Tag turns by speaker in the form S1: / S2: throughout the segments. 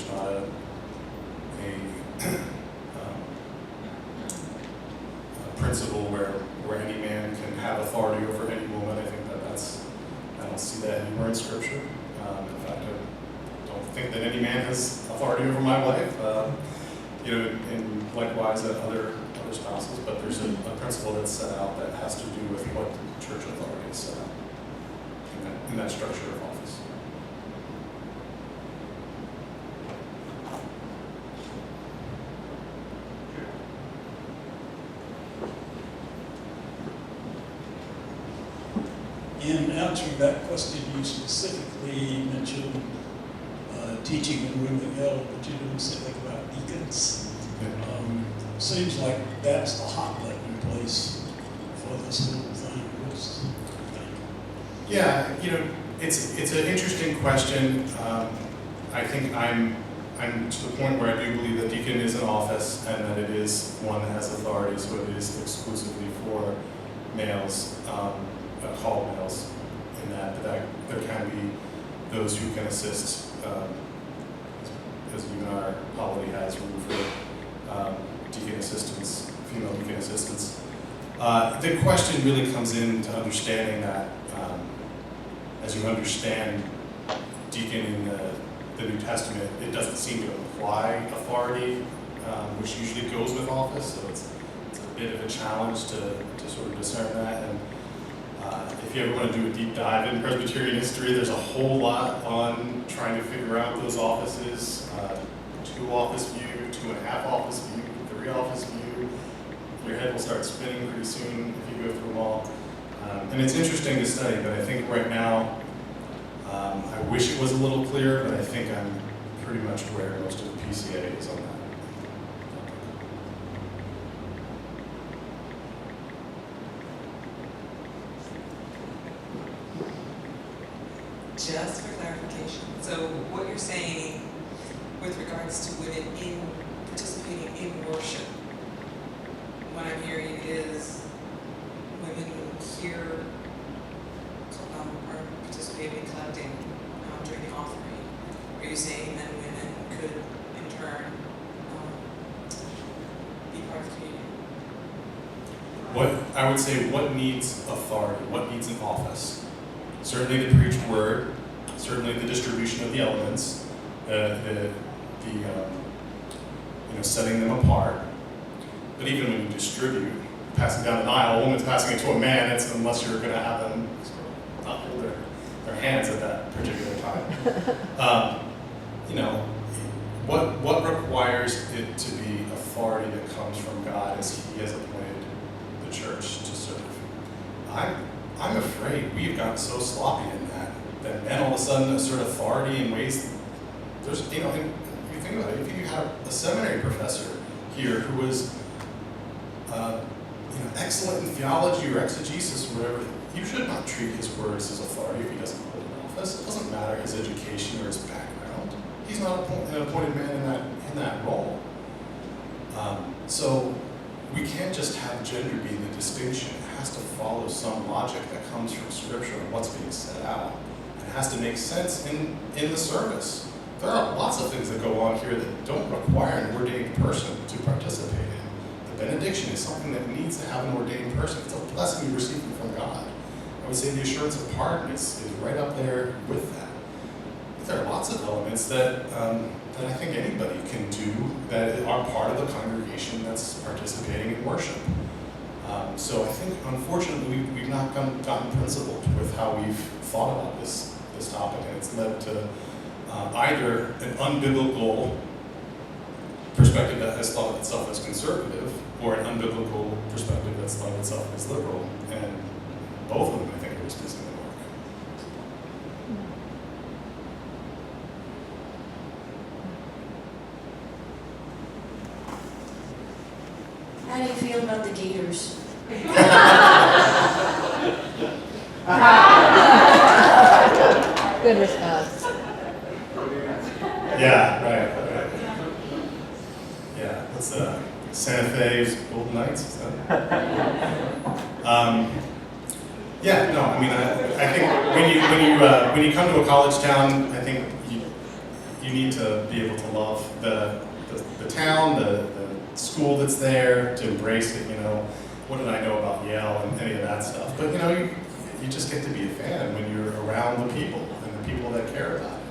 S1: there's not a principle where any man can have authority over any woman. I think I don't see that anywhere in Scripture. In fact, I don't think that any man has authority over my wife. And likewise other spouses. But there's a principle that's set out that has to do with what church authority is set out in that structure of office.
S2: In answering that question, you specifically mentioned teaching and ruling elder, but you didn't say anything about deacons. Seems like that's the hot button place for this whole thing.
S1: Yeah, it's an interesting question. I think I'm to the point where I do believe that deacon is an office and that it is one that has authority, so it is exclusively for males, called males, in that there can be those who can assist, as even our polity has room for deacon assistants, female deacon assistants. The question really comes into understanding that as you understand deacon in the New Testament, it doesn't seem to imply authority, which usually goes with office, so it's a bit of a challenge to sort of discern that. And if you ever want to do a deep dive in Presbyterian history, there's a whole lot on trying to figure out those offices, 2 office view, 2.5 office view, 3 office view. Your head will start spinning pretty soon if you go through them all. And it's interesting to study, but I think right now, I wish it was a little clearer, but I think I'm pretty much where most of the PCA is on that.
S3: Just for clarification, so what you're saying with regards to women participating in worship, what I'm hearing is women here are participating in collecting during the offering. Are you saying that women could in turn be part of communion?
S1: I would say what needs authority, what needs an office? Certainly the preached word, certainly the distribution of the elements, setting them apart. But even when you distribute, passing down the aisle, a woman's passing it to a man, it's unless you're going to have them sort of not hold their hands at that particular time. What requires it to be authority that comes from God as He has appointed the church to serve? I'm afraid we've gotten so sloppy in that men all of a sudden assert authority in ways. There's, if you think about it, if you have a seminary professor here who was, excellent in theology or exegesis or whatever, you should not treat his words as authority if he doesn't hold an office. It doesn't matter his education or his background. He's not an appointed man in that role. So we can't just have gender be the distinction. It has to follow some logic that comes from Scripture and what's being set out. It has to make sense in the service. There are lots of things that go on here that don't require an ordained person to participate in. The benediction is something that needs to have an ordained person. It's a blessing you receive from God. I would say the assurance of pardon is right up there with that. But there are lots of elements that I think anybody can do that are part of the congregation that's participating in worship. So I think, unfortunately, we've not gotten principled with how we've thought about this topic, and it's led to either an unbiblical perspective that has thought of itself as conservative, or an unbiblical perspective that's thought of itself as liberal, and both of them, I think, are just missing the mark.
S4: How do you feel about the Gators?
S5: Good response.
S1: Yeah, right. Yeah, what's Santa Fe's Golden Knights? Is that? Yeah, no, I mean, I think when you come to a college town, I think you need to be able to love the town, the school that's there, to embrace it, you know. What did I know about Yale and any of that stuff? But, you know, you just get to be a fan when you're around the people and the people that care about it.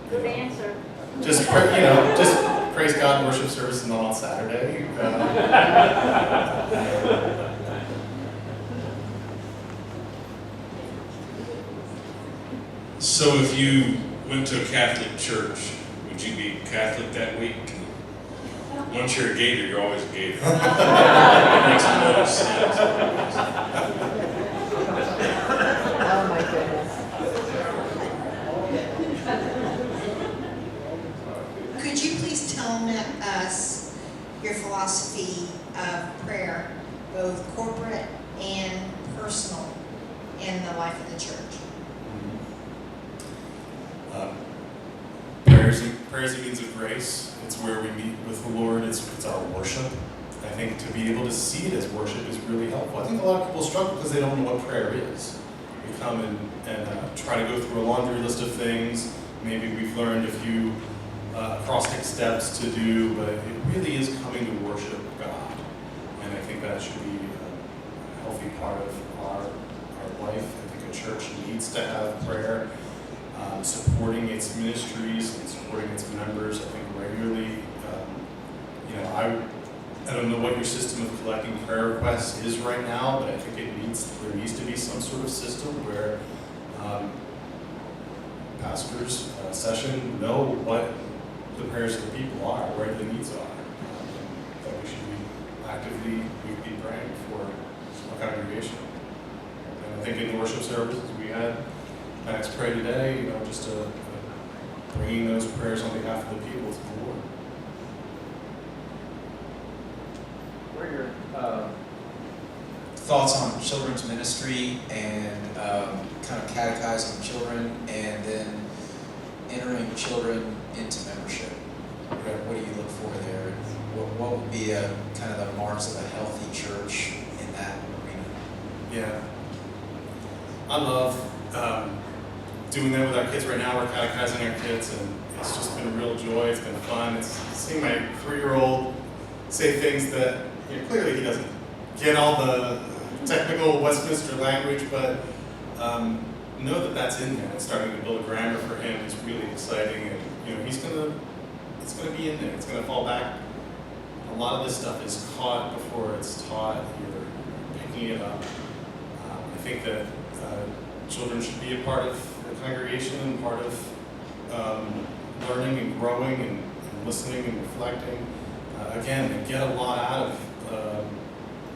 S4: Good answer.
S1: Just praise God, worship service is not on Saturday.
S6: So if you went to a Catholic church, would you be Catholic that week? Once you're a Gator, you're always a Gator. That makes a lot of sense.
S5: Oh, my goodness.
S7: Could you please tell us your philosophy of prayer, both corporate and personal, in the life of the church?
S1: Prayer is a means of grace. It's where we meet with the Lord. It's our worship. I think to be able to see it as worship is really helpful. I think a lot of people struggle because they don't know what prayer is. We come and try to go through a laundry list of things. Maybe we've learned a few acrostic steps to do, but it really is coming to worship God. And I think that should be a healthy part of our life. I think a church needs to have prayer. Supporting its ministries and supporting its members, I think regularly. I don't know what your system of collecting prayer requests is right now, but I think there needs to be some sort of system where pastors, session, know what the prayers of the people are, where the needs are. That we should be actively praying for our congregation. And I think in the worship services we had Max pray today, just bringing those prayers on behalf of the people to the Lord.
S8: What are your thoughts on children's ministry and kind of catechizing children and then entering children into membership? What do you look for there? What would be kind of the marks of a healthy church in that arena?
S1: Yeah. I love doing that with our kids right now. We're catechizing our kids, and it's just been a real joy. It's been fun. It's seeing my 3-year-old say things that clearly he doesn't get all the technical Westminster language, but know that that's in there. And starting to build a grammar for him is really exciting, and it's gonna be in there. It's gonna fall back. A lot of this stuff is caught before it's taught. You're picking it up. I think that children should be a part of the congregation and part of learning and growing and listening and reflecting. Again, they get a lot out of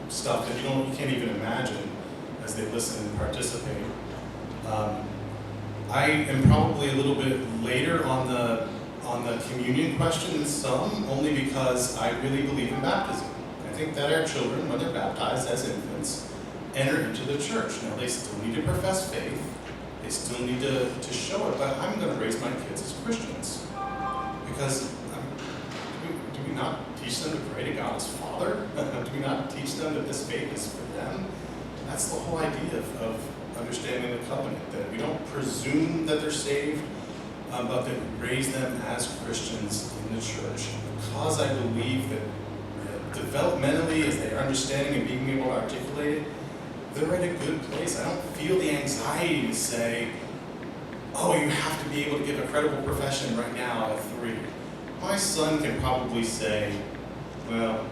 S1: stuff that you can't even imagine as they listen and participate. I am probably a little bit later on the communion question than some, only because I really believe in baptism. I think that our children, when they're baptized as infants, enter into the church. Now, they still need to profess faith. They still need to show it, but I'm going to raise my kids as Christians. Because do we not teach them to pray to God as Father? Do we not teach them that this faith is for them? That's the whole idea of understanding the covenant, that we don't presume that they're saved, but that we raise them as Christians in the church. Because I believe that developmentally, as they're understanding and being able to articulate it, they're in a good place. I don't feel the anxiety to say, oh, you have to be able to give a credible profession right now at 3. My son can probably say, well,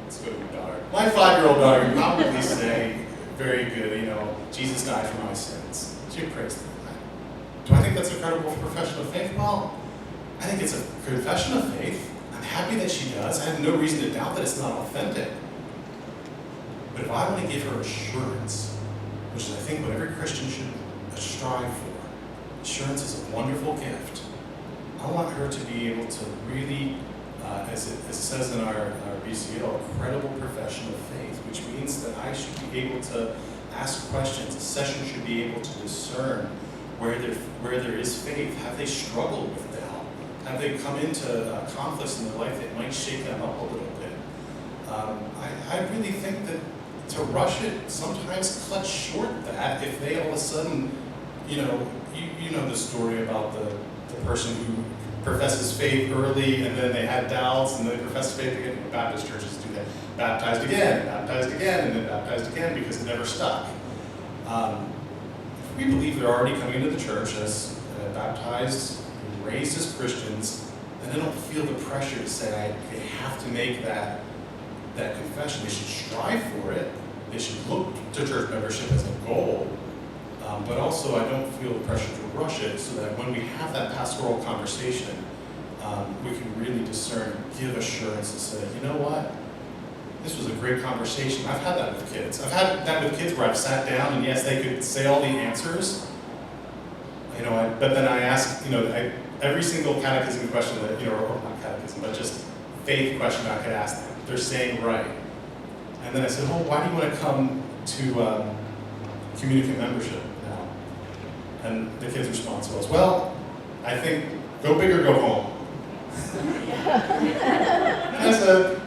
S1: let's go to my daughter. My 5-year-old daughter can probably say, very good, Jesus died for my sins. She prays that. Do I think that's a credible profession of faith? Well, I think it's a confession of faith. I'm happy that she does. I have no reason to doubt that it's not authentic. But if I want to give her assurance, which is I think what every Christian should strive for, assurance is a wonderful gift. I want her to be able to really, as it says in our BCO, a credible profession of faith, which means that I should be able to ask questions. A session should be able to discern where there is faith. Have they struggled with doubt? Have they come into conflicts in their life that might shake them up a little bit? I really think that to rush it sometimes cuts short that if they all of a sudden, you know the story about the the person who professes faith early and then they had doubts and they profess faith again. Baptist churches do that. Baptized again, and then baptized again because it never stuck. If we believe they're already coming into the church as baptized, raised as Christians, then they don't feel the pressure to say they have to make that confession. They should strive for it. They should look to church membership as a goal. But also, I don't feel the pressure to rush it, so that when we have that pastoral conversation, we can really discern, give assurance, and say, you know what? This was a great conversation. I've had that with kids. I've had that with kids where I've sat down and yes, they could say all the answers. But then I ask, every single catechism question that, or not catechism, but just faith question I could ask them. They're saying right. And then I said, well, why do you want to come to communicant membership now? And the kid's response was, well, I think go big or go home. And I said,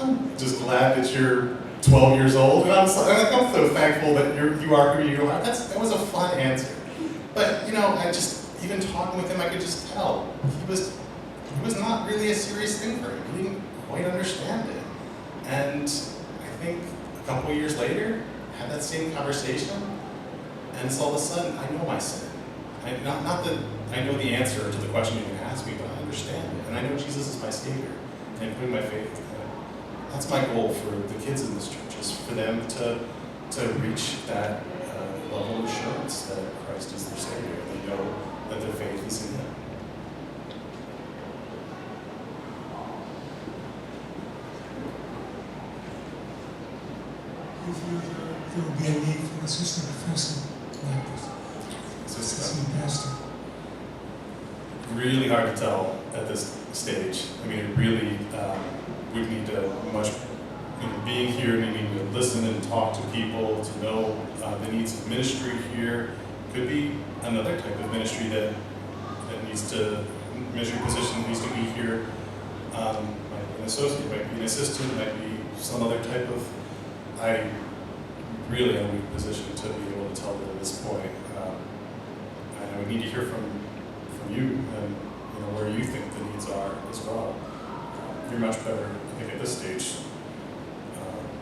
S1: I'm just glad that you're 12 years old, and I'm so thankful that you are who you are. That was a fun answer. But, I just, even talking with him, I could just tell. It was not really a serious thing for him. He didn't quite understand it. And I think a couple of years later, I had that same conversation, and it's all of a sudden, I know my sin. Not that I know the answer to the question you can ask me, but I understand it. And I know Jesus is my Savior, and putting my faith in Him. That's my goal for the kids in this church, is for them to reach that level of assurance that Christ is their Savior, and they know that their faith is in Him.
S9: There will be a need for assistant professor like assistant pastor.
S1: Really hard to tell at this stage. I mean, it really would need to being here, needing to listen and talk to people, to know the needs of ministry here. Could be another type of ministry that needs to, ministry position that needs to be here. Might be an associate, might be an assistant, might be some other type of, I really am in a position to be able to tell that at this point. I would need to hear from you and where you think the needs are as well. You're much better, I think, at this stage,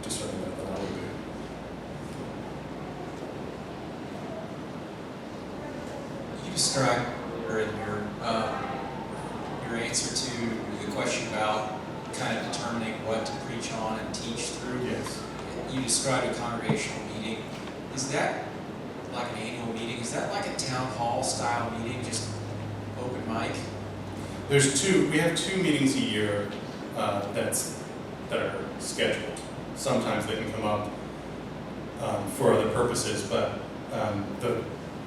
S1: discerning that than I would be.
S8: You described earlier in your answer to the question about kind of determining what to preach on and teach through.
S1: Yes.
S8: You described a congregational meeting. Is that like an annual meeting? Is that like a town hall style meeting, just open mic?
S1: We have 2 meetings a year that are scheduled. Sometimes they can come up for other purposes, but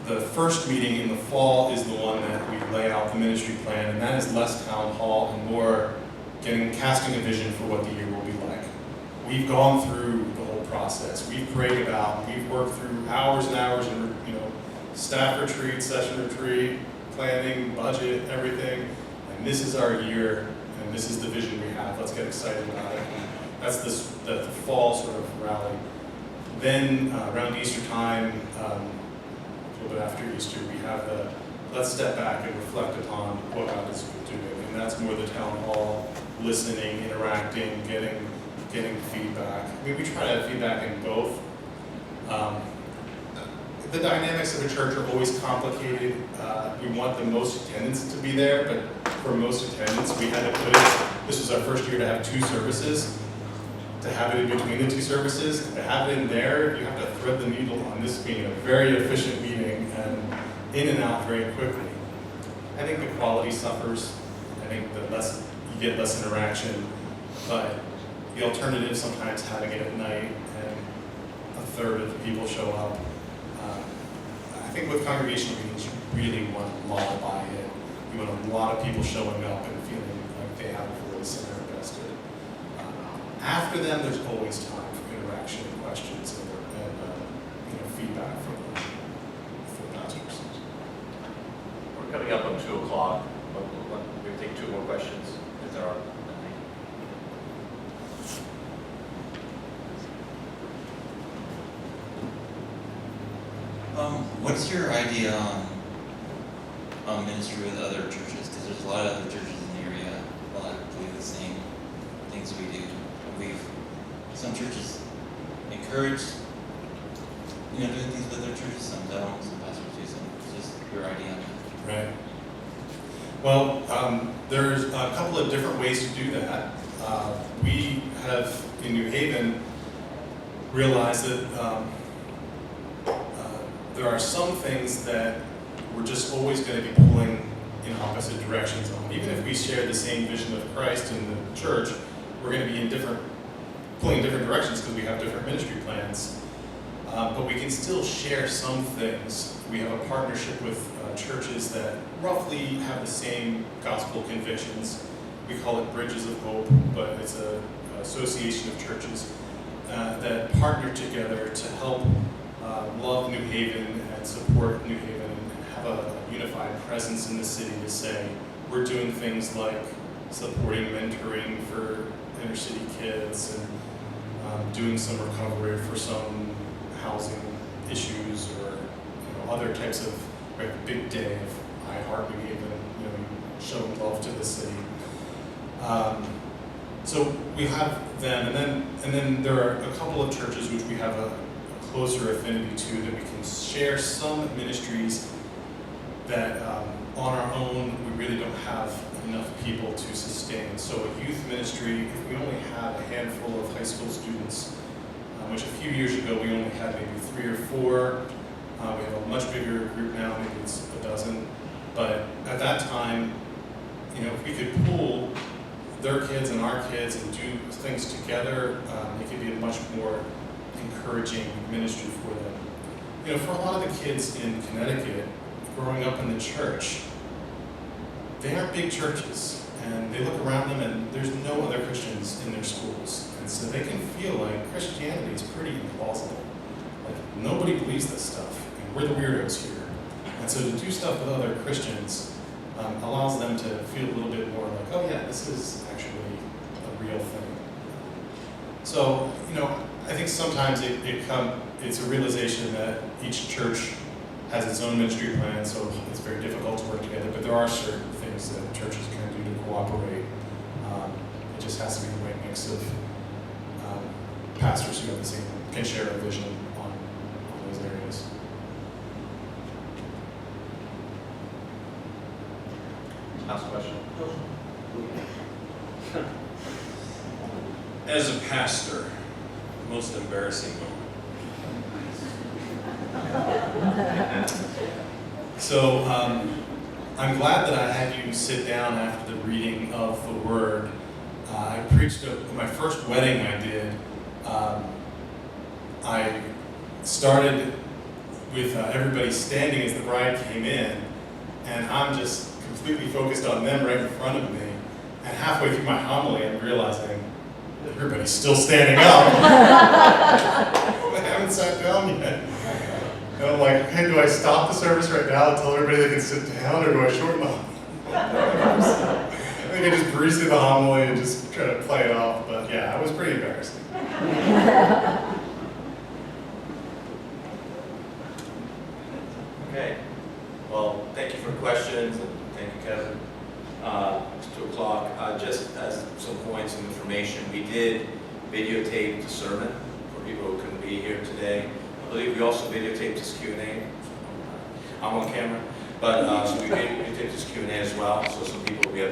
S1: the first meeting in the fall is the one that we lay out the ministry plan, and that is less town hall and more casting a vision for what the year will be like. We've gone through the whole process. We've prayed about, we've worked through hours and hours and staff retreat, session retreat, planning, budget, everything. And this is our year, and this is the vision we have. Let's get excited about it. And that's the fall sort of rally. Then around Easter time, a little bit after Easter, we have the let's step back and reflect upon what God is doing. And that's more the town hall, listening, interacting, getting feedback. I mean, we try to have feedback in both. The dynamics of a church are always complicated. We want the most attendance to be there, but for most attendance, we had to put it, this was our first year to have 2 services. To have it in between the 2 services, to have it in there, you have to thread the needle on this being a very efficient meeting and in and out very quickly. I think the quality suffers. I think that you get less interaction, but the alternative sometimes having it at night and a third of the people show up. I think with congregational meetings, you really want a lot of buy-in. You want a lot of people showing up and feeling like they have a voice and they're invested. After them, there's always time for interaction and questions and feedback from the pastors.
S5: We're coming up on 2 o'clock, but we'll take 2 more questions if there are.
S10: What's your idea on ministry with other churches, because there's a lot of other churches in the area that do the same things we do. Some churches encourage, doing things with other churches, some don't, some pastors do, some, it's just your idea on that.
S1: Right. Well, there's a couple of different ways to do that. We have, in New Haven, realized that there are some things that we're just always going to be pulling in opposite directions on. Even if we share the same vision of Christ in the church, we're going to be pulling in different directions because we have different ministry plans. But we can still share some things. We have a partnership with churches that roughly have the same gospel convictions. We call it Bridges of Hope, but it's an association of churches that partner together to help love New Haven and support New Haven and have a unified presence in the city to say, we're doing things like supporting mentoring for inner city kids and doing some recovery for some housing issues or other types of big day of I Heart New Haven, showing love to the city. So we have them, and then there are a couple of churches which we have a closer affinity to that we can share some ministries that on our own we really don't have enough people to sustain. So a youth ministry, if we only have a handful of high school students, which a few years ago we only had maybe 3 or 4. We have a much bigger group now, maybe it's a dozen. But at that time, if we could pool their kids and our kids and do things together, it could be a much more encouraging ministry for them. For a lot of the kids in Connecticut, growing up in the church, they aren't big churches, and they look around them and there's no other Christians in their schools. And so they can feel like Christianity is pretty implausible. Like, nobody believes this stuff, and we're the weirdos here. And so to do stuff with other Christians allows them to feel a little bit more like, oh yeah, this is actually a real thing. So, I think sometimes it's a realization that each church has its own ministry plan, so it's very difficult to work together, but there are certain things that churches can do to cooperate. It just has to be the right mix of pastors who have the same, can share a vision on those areas.
S5: Last question.
S6: As a pastor, most embarrassing moment.
S1: So I'm glad that I had you sit down after the reading of the Word. I preached at my first wedding I did. I started with everybody standing as the bride came in, and I'm just completely focused on them right in front of me. And halfway through my homily, I'm realizing everybody's still standing up. I haven't sat down yet. And I'm like, okay, do I stop the service right now and tell everybody they can sit down, or do I shorten the homily? I think I just breezed through the homily and just try to play it off. But yeah, it was pretty embarrassing.
S5: Okay. Well, thank you for questions, and thank you, Kevin. It's 2 o'clock. Just as some points of information, we did videotape the sermon for people who couldn't be here today. I believe we also videotaped this Q&A. I'm on camera, but so we videotaped this Q&A as well, so some people we have